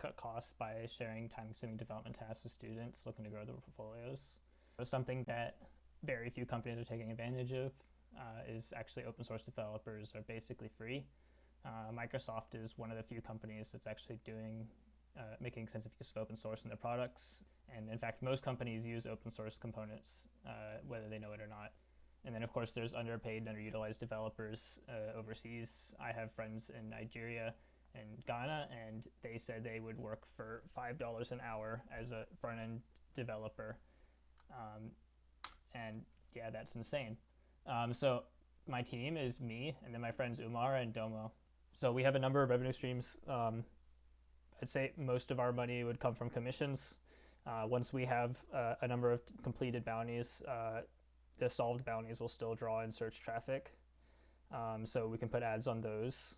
cut costs by sharing time-consuming development tasks with students looking to grow their portfolios. So something that very few companies are taking advantage of is actually open source developers are basically free. Microsoft is one of the few companies that's actually making extensive use of open source in their products. And in fact, most companies use open source components, whether they know it or not. And then, of course, there's underpaid, underutilized developers overseas. I have friends in Nigeria and Ghana, and they said they would work for $5 an hour as a front-end developer. And yeah, that's insane. So my team is me, and then my friends Umar and Domo. So we have a number of revenue streams. I'd say most of our money would come from commissions. Once we have a number of completed bounties, the solved bounties will still draw in search traffic. So we can put ads on those.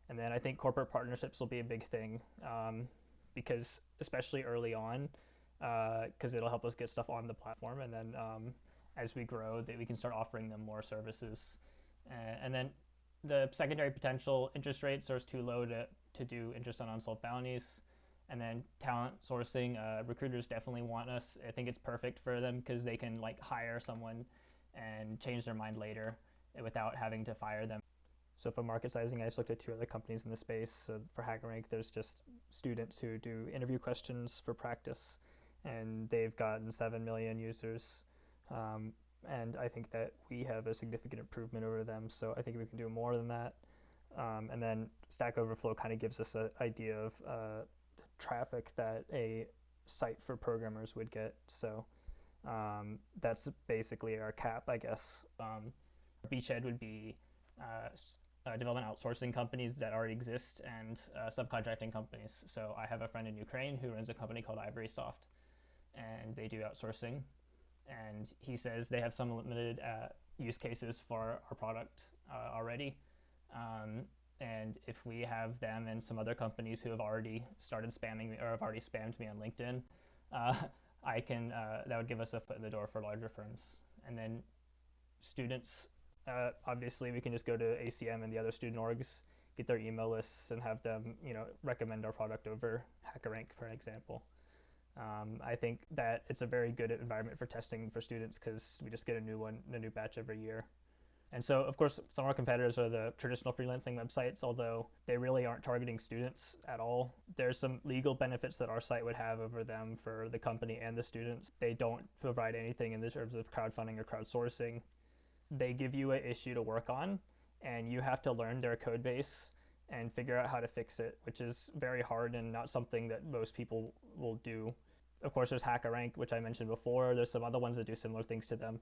And then I think corporate partnerships will be a big thing because especially early on, because it'll help us get stuff on the platform. And then as we grow, that we can start offering them more services. And then the secondary potential, interest rates are too low to do interest on unsolved bounties. And then talent sourcing, recruiters definitely want us. I think it's perfect for them because they can like hire someone and change their mind later without having to fire them. So for market sizing, I just looked at 2 other companies in the space. So for HackerRank, there's just students who do interview questions for practice, and they've gotten 7 million users. And I think that we have a significant improvement over them. So I think we can do more than that. And then Stack Overflow kind of gives us an idea of the traffic that a site for programmers would get. So that's basically our cap, I guess. Beachhead would be development outsourcing companies that already exist and subcontracting companies. So I have a friend in Ukraine who runs a company called Ivorysoft, and they do outsourcing. And he says they have some limited use cases for our product already. And if we have them and some other companies who have already started spamming me or have already spammed me on LinkedIn, that would give us a foot in the door for larger firms. And then students, obviously we can just go to ACM and the other student orgs, get their email lists and have them, recommend our product over HackerRank, for example. I think that it's a very good environment for testing for students because we just get a new batch every year. And so, of course, some of our competitors are the traditional freelancing websites, although they really aren't targeting students at all. There's some legal benefits that our site would have over them for the company and the students. They don't provide anything in the terms of crowdfunding or crowdsourcing. They give you an issue to work on, and you have to learn their code base and figure out how to fix it, which is very hard and not something that most people will do. Of course, there's HackerRank, which I mentioned before. There's some other ones that do similar things to them.